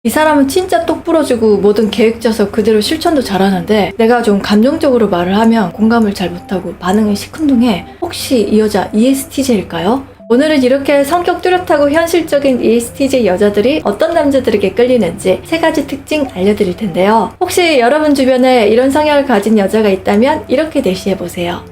이 사람은 진짜 똑부러지고 뭐든 계획 짜서 그대로 실천도 잘하는데 내가 좀 감정적으로 말을 하면 공감을 잘 못하고 반응이 시큰둥해. 혹시 이 여자 ESTJ일까요? 오늘은 이렇게 성격 뚜렷하고 현실적인 ESTJ 여자들이 어떤 남자들에게 끌리는지 3가지 특징 알려드릴 텐데요. 혹시 여러분 주변에 이런 성향을 가진 여자가 있다면 이렇게 대시해보세요.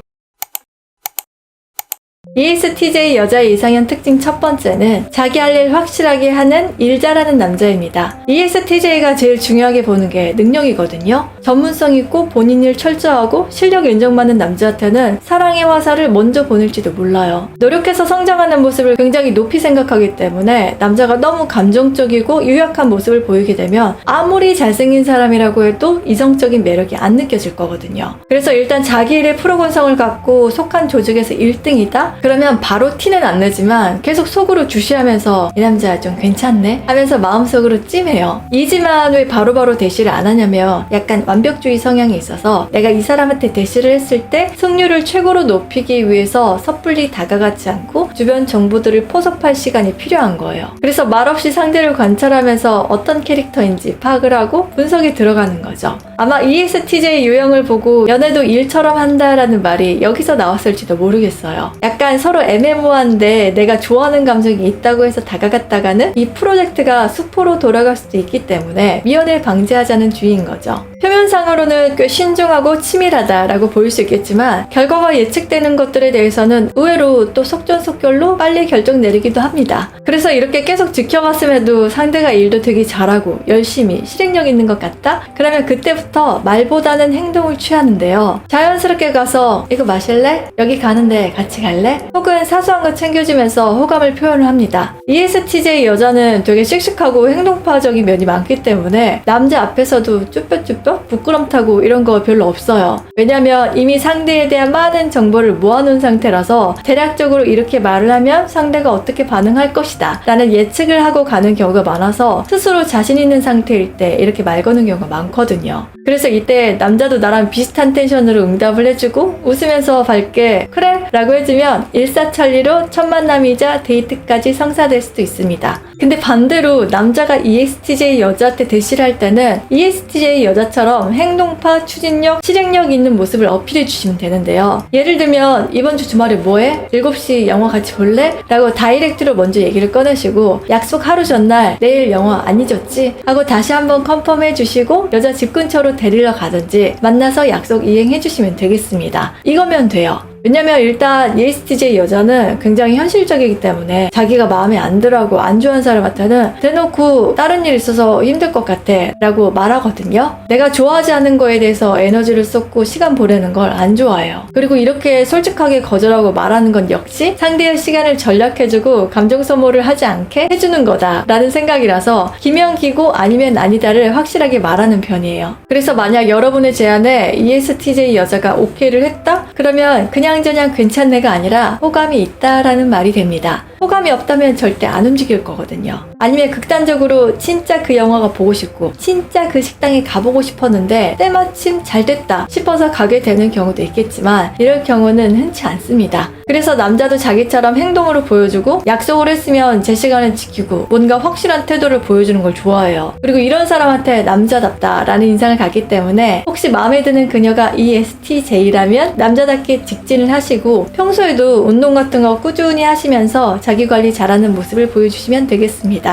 ESTJ 여자의 이상형 특징 첫 번째는 자기 할 일 확실하게 하는 일 잘하는 남자입니다. ESTJ가 제일 중요하게 보는 게 능력이거든요. 전문성 있고 본인 일 철저하고 실력 인정받는 남자한테는 사랑의 화살을 먼저 보낼지도 몰라요. 노력해서 성장하는 모습을 굉장히 높이 생각하기 때문에 남자가 너무 감정적이고 유약한 모습을 보이게 되면 아무리 잘생긴 사람이라고 해도 이성적인 매력이 안 느껴질 거거든요. 그래서 일단 자기 일에 프로건성을 갖고 속한 조직에서 1등이다? 그러면 바로 티는 안 내지만 계속 속으로 주시하면서 이 남자 좀 괜찮네? 하면서 마음속으로 찜해요. 이지만 왜 바로바로 대시를 안 하냐면 약간 완벽주의 성향이 있어서 내가 이 사람한테 대시를 했을 때 승률을 최고로 높이기 위해서 섣불리 다가가지 않고 주변 정보들을 포섭할 시간이 필요한 거예요. 그래서 말없이 상대를 관찰하면서 어떤 캐릭터인지 파악을 하고 분석에 들어가는 거죠. 아마 ESTJ 유형을 보고 연애도 일처럼 한다라는 말이 여기서 나왔을지도 모르겠어요. 약간 서로 애매모호한데 내가 좋아하는 감정이 있다고 해서 다가갔다가는 이 프로젝트가 수포로 돌아갈 수도 있기 때문에 미연을 방지하자는 주의인 거죠. 표면상으로는 꽤 신중하고 치밀하다라고 보일 수 있겠지만 결과가 예측되는 것들에 대해서는 의외로 또 속전속결로 빨리 결정 내리기도 합니다. 그래서 이렇게 계속 지켜봤음에도 상대가 일도 되게 잘하고 열심히 실행력 있는 것 같다? 그러면 그때부터 말보다는 행동을 취하는데요. 자연스럽게 가서 이거 마실래? 여기 가는데 같이 갈래? 혹은 사소한 거 챙겨주면서 호감을 표현을 합니다. ESTJ 여자는 되게 씩씩하고 행동파적인 면이 많기 때문에 남자 앞에서도 쭈뼛쭈뼛 부끄럼 타고 이런 거 별로 없어요. 왜냐면 이미 상대에 대한 많은 정보를 모아놓은 상태라서 대략적으로 이렇게 말을 하면 상대가 어떻게 반응할 것이다 라는 예측을 하고 가는 경우가 많아서 스스로 자신 있는 상태일 때 이렇게 말 거는 경우가 많거든요. 그래서 이때 남자도 나랑 비슷한 텐션으로 응답을 해주고 웃으면서 밝게 그래? 라고 해주면 일사천리로 첫 만남이자 데이트까지 성사될 수도 있습니다. 근데 반대로 남자가 ESTJ 여자한테 대시를 할 때는 ESTJ 여자처럼 행동파, 추진력, 실행력 있는 모습을 어필해 주시면 되는데요. 예를 들면 이번 주 주말에 뭐해? 7시 영화 같이 볼래? 라고 다이렉트로 먼저 얘기를 꺼내시고 약속 하루 전날 내일 영화 안 잊었지? 하고 다시 한번 컨펌해 주시고 여자 집 근처로 데리러 가든지 만나서 약속 이행해 주시면 되겠습니다. 이거면 돼요. 왜냐면 일단 ESTJ 여자는 굉장히 현실적이기 때문에 자기가 마음에 안 들어하고 안 좋아하는 사람한테는 대놓고 다른 일 있어서 힘들 것 같아 라고 말하거든요. 내가 좋아하지 않는 거에 대해서 에너지를 쏟고 시간 보내는 걸 안 좋아해요. 그리고 이렇게 솔직하게 거절하고 말하는 건 역시 상대의 시간을 전략해주고 감정 소모를 하지 않게 해주는 거다 라는 생각이라서 기면 기고 아니면 아니다를 확실하게 말하는 편이에요. 그래서 만약 여러분의 제안에 ESTJ 여자가 오케이를 했다? 그러면 그냥 괜찮네가 아니라 호감이 있다라는 말이 됩니다. 호감이 없다면 절대 안 움직일 거거든요. 아니면 극단적으로 진짜 그 영화가 보고 싶고 진짜 그 식당에 가보고 싶었는데 때마침 잘 됐다 싶어서 가게 되는 경우도 있겠지만 이럴 경우는 흔치 않습니다. 그래서 남자도 자기처럼 행동으로 보여주고 약속을 했으면 제 시간을 지키고 뭔가 확실한 태도를 보여주는 걸 좋아해요. 그리고 이런 사람한테 남자답다 라는 인상을 갖기 때문에 혹시 마음에 드는 그녀가 ESTJ라면 남자답게 직진을 하시고 평소에도 운동 같은 거 꾸준히 하시면서 자기 관리 잘하는 모습을 보여주시면 되겠습니다.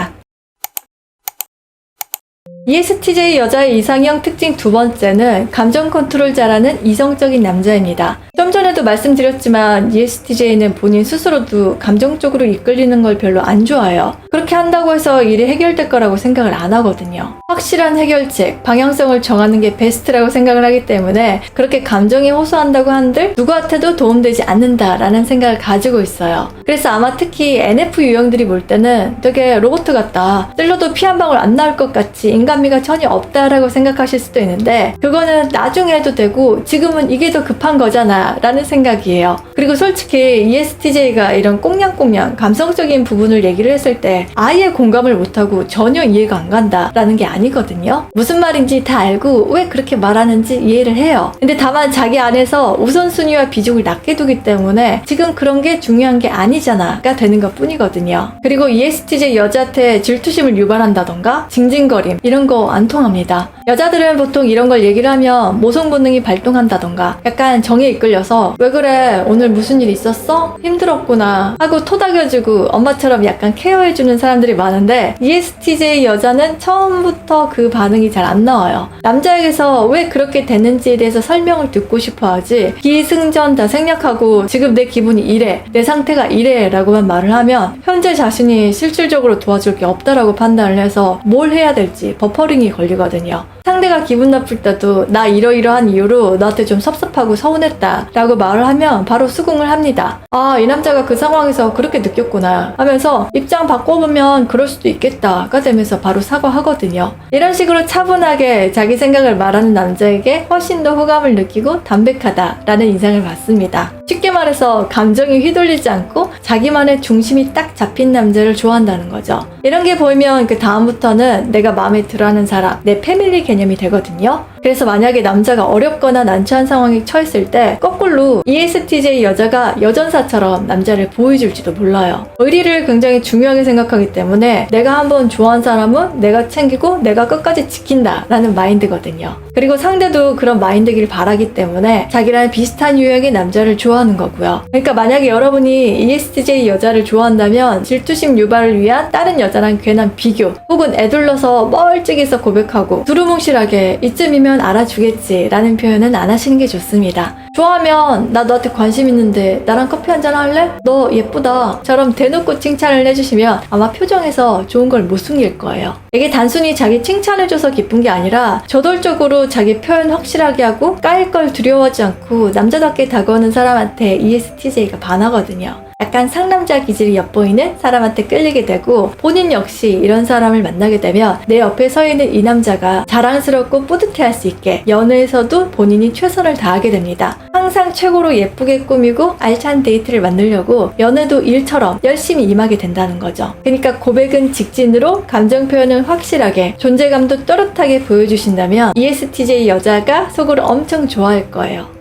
ESTJ 여자의 이상형 특징 두 번째는 감정 컨트롤 잘하는 이성적인 남자입니다. 좀 전에도 말씀드렸지만 ESTJ는 본인 스스로도 감정적으로 이끌리는 걸 별로 안 좋아해요. 그렇게 한다고 해서 일이 해결될 거라고 생각을 안 하거든요. 확실한 해결책, 방향성을 정하는 게 베스트라고 생각을 하기 때문에 그렇게 감정에 호소한다고 한들 누구한테도 도움되지 않는다라는 생각을 가지고 있어요. 그래서 아마 특히 NF 유형들이 볼 때는 되게 로봇 같다. 찔러도 피 한 방울 안 나올 것 같이 인간 감미가 전혀 없다라고 생각하실 수도 있는데 그거는 나중에 해도 되고 지금은 이게 더 급한 거잖아 라는 생각이에요. 그리고 솔직히 ESTJ가 이런 꽁냥꽁냥 감성적인 부분을 얘기를 했을 때 아예 공감을 못하고 전혀 이해가 안 간다 라는 게 아니거든요. 무슨 말인지 다 알고 왜 그렇게 말하는지 이해를 해요. 근데 다만 자기 안에서 우선순위와 비중을 낮게 두기 때문에 지금 그런 게 중요한 게 아니잖아가 되는 것 뿐이거든요. 그리고 ESTJ 여자한테 질투심을 유발한다던가 징징거림 이런 거 안 통합니다. 여자들은 보통 이런 걸 얘기를 하면 모성 본능이 발동한다던가 약간 정에 이끌려서 왜 그래 오늘 무슨 일 있었어? 힘들었구나 하고 토닥여주고 엄마처럼 약간 케어해주는 사람들이 많은데 ESTJ 여자는 처음부터 그 반응이 잘 안 나와요. 남자에게서 왜 그렇게 되는지에 대해서 설명을 듣고 싶어 하지 기승전 다 생략하고 지금 내 기분이 이래 내 상태가 이래 라고만 말을 하면 현재 자신이 실질적으로 도와줄 게 없다라고 판단을 해서 뭘 해야 될지 버퍼링이 걸리거든요. 상대가 기분 나쁠 때도 나 이러이러한 이유로 너한테 좀 섭섭하고 서운했다 라고 말을 하면 바로 수긍을 합니다. 아, 이 남자가 그 상황에서 그렇게 느꼈구나 하면서 입장 바꿔보면 그럴 수도 있겠다가 되면서 바로 사과하거든요. 이런 식으로 차분하게 자기 생각을 말하는 남자에게 훨씬 더 호감을 느끼고 담백하다 라는 인상을 받습니다. 쉽게 말해서 감정이 휘둘리지 않고 자기만의 중심이 딱 잡힌 남자를 좋아한다는 거죠. 이런 게 보이면 그 다음부터는 내가 마음에 들어하는 사람, 내 패밀리 개념이 되거든요. 그래서 만약에 남자가 어렵거나 난처한 상황에 처했을 때 거꾸로 ESTJ 여자가 여전사처럼 남자를 보호해줄지도 몰라요. 의리를 굉장히 중요하게 생각하기 때문에 내가 한번 좋아한 사람은 내가 챙기고 내가 끝까지 지킨다 라는 마인드거든요. 그리고 상대도 그런 마인드길 바라기 때문에 자기랑 비슷한 유형의 남자를 좋아하는 거고요. 그러니까 만약에 여러분이 ESTJ 여자를 좋아한다면 질투심 유발을 위한 다른 여자랑 괜한 비교 혹은 애둘러서 멀찍이서 고백하고 두루뭉실하게 이쯤이면 알아주겠지 라는 표현은 안 하시는 게 좋습니다. 좋아하면 나 너한테 관심 있는데 나랑 커피 한잔 할래? 너 예쁘다 처럼 대놓고 칭찬을 해주시면 아마 표정에서 좋은 걸 못 숨길 거예요. 이게 단순히 자기 칭찬해줘서 기쁜 게 아니라 저돌적으로 자기 표현 확실하게 하고 까일 걸 두려워하지 않고 남자답게 다가오는 사람한테 ESTJ가 반하거든요. 약간 상남자 기질이 엿보이는 사람한테 끌리게 되고 본인 역시 이런 사람을 만나게 되면 내 옆에 서 있는 이 남자가 자랑스럽고 뿌듯해할 수 있게 연애에서도 본인이 최선을 다하게 됩니다. 항상 최고로 예쁘게 꾸미고 알찬 데이트를 만들려고 연애도 일처럼 열심히 임하게 된다는 거죠. 그러니까 고백은 직진으로 감정 표현을 확실하게 존재감도 또렷하게 보여주신다면 ESTJ 여자가 속으로 엄청 좋아할 거예요.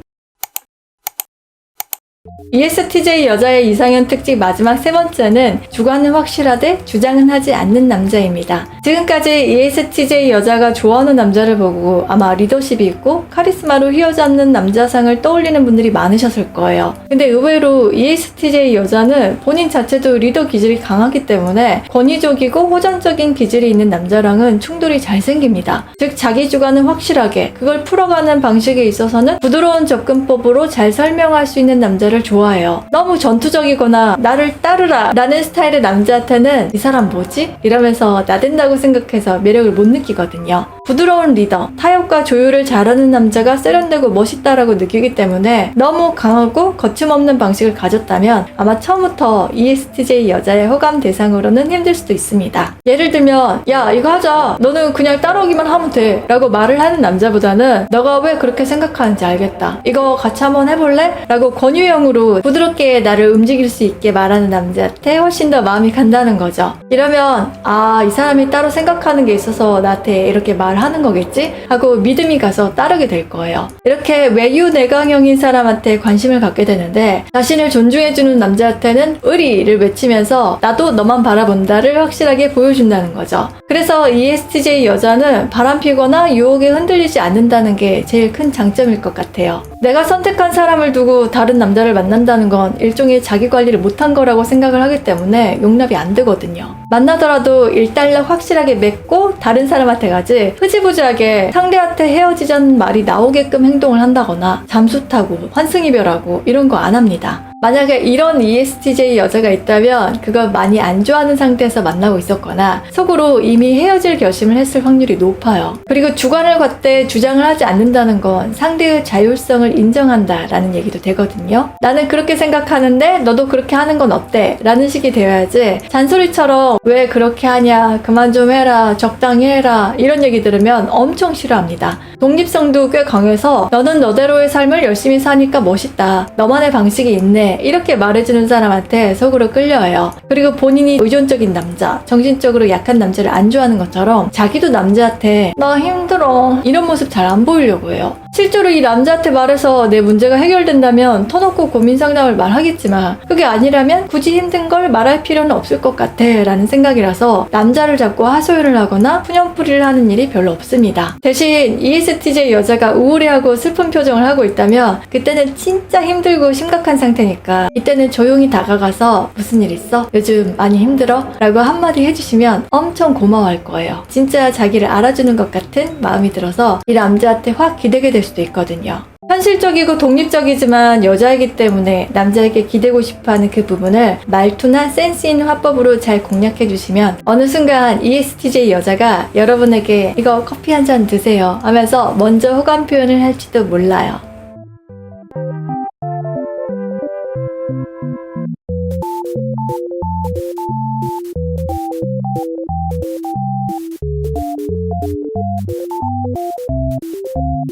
ESTJ 여자의 이상형 특징 마지막 세 번째는 주관은 확실하되 주장은 하지 않는 남자입니다. 지금까지 ESTJ 여자가 좋아하는 남자를 보고 아마 리더십이 있고 카리스마로 휘어잡는 남자상을 떠올리는 분들이 많으셨을 거예요. 근데 의외로 ESTJ 여자는 본인 자체도 리더 기질이 강하기 때문에 권위적이고 호전적인 기질이 있는 남자랑은 충돌이 잘 생깁니다. 즉 자기 주관은 확실하게 그걸 풀어가는 방식에 있어서는 부드러운 접근법으로 잘 설명할 수 있는 남자를 좋아해요. 너무 전투적이거나 나를 따르라 라는 스타일의 남자한테는 이 사람 뭐지? 이러면서 나댄다고 생각해서 매력을 못 느끼거든요. 부드러운 리더, 타협과 조율을 잘하는 남자가 세련되고 멋있다라고 느끼기 때문에 너무 강하고 거침없는 방식을 가졌다면 아마 처음부터 ESTJ 여자의 호감 대상으로는 힘들 수도 있습니다. 예를 들면 야 이거 하자 너는 그냥 따라오기만 하면 돼 라고 말을 하는 남자보다는 너가 왜 그렇게 생각하는지 알겠다 이거 같이 한번 해볼래? 라고 권유형으로 부드럽게 나를 움직일 수 있게 말하는 남자한테 훨씬 더 마음이 간다는 거죠. 이러면 아 이 사람이 따로 생각하는 게 있어서 나한테 이렇게 말하는 거겠지? 하고 믿음이 가서 따르게 될 거예요. 이렇게 외유 내강형인 사람한테 관심을 갖게 되는데 자신을 존중해주는 남자한테는 의리를 외치면서 나도 너만 바라본다를 확실하게 보여준다는 거죠. 그래서 ESTJ 여자는 바람피거나 유혹에 흔들리지 않는다는 게 제일 큰 장점일 것 같아요. 내가 선택한 사람을 두고 다른 남자를 만난다는 건 일종의 자기 관리를 못한 거라고 생각을 하기 때문에 용납이 안 되거든요. 만나더라도 일단락 확실하게 맺고 다른 사람한테 가지 흐지부지하게 상대한테 헤어지자는 말이 나오게끔 행동을 한다거나 잠수 타고 환승이별하고 이런 거 안 합니다. 만약에 이런 ESTJ 여자가 있다면 그걸 많이 안 좋아하는 상태에서 만나고 있었거나 속으로 이미 헤어질 결심을 했을 확률이 높아요. 그리고 주관을 갖대 주장을 하지 않는다는 건 상대의 자율성을 인정한다라는 얘기도 되거든요. 나는 그렇게 생각하는데 너도 그렇게 하는 건 어때? 라는 식이 되어야지 잔소리처럼 왜 그렇게 하냐, 그만 좀 해라, 적당히 해라 이런 얘기 들으면 엄청 싫어합니다. 독립성도 꽤 강해서 너는 너대로의 삶을 열심히 사니까 멋있다, 너만의 방식이 있네 이렇게 말해주는 사람한테 속으로 끌려요. 그리고 본인이 의존적인 남자, 정신적으로 약한 남자를 안 좋아하는 것처럼 자기도 남자한테 나 힘들어 이런 모습 잘 안 보이려고 해요. 실제로 이 남자한테 말해서 내 문제가 해결된다면 터놓고 고민 상담을 말하겠지만 그게 아니라면 굳이 힘든 걸 말할 필요는 없을 것 같아 라는 생각이라서 남자를 잡고 하소연을 하거나 푸념풀이를 하는 일이 별로 없습니다. 대신 ESTJ 여자가 우울해하고 슬픈 표정을 하고 있다면 그때는 진짜 힘들고 심각한 상태니까 이때는 조용히 다가가서 무슨 일 있어? 요즘 많이 힘들어? 라고 한마디 해주시면 엄청 고마워할 거예요. 진짜 자기를 알아주는 것 같은 마음이 들어서 이 남자한테 확 기대게 될 수도 있거든요. 현실적이고 독립적이지만 여자이기 때문에 남자에게 기대고 싶어하는 그 부분을 말투나 센스 있는 화법으로 잘 공략해 주시면 어느 순간 ESTJ 여자가 여러분에게 이거 커피 한 잔 드세요 하면서 먼저 호감 표현을 할지도 몰라요.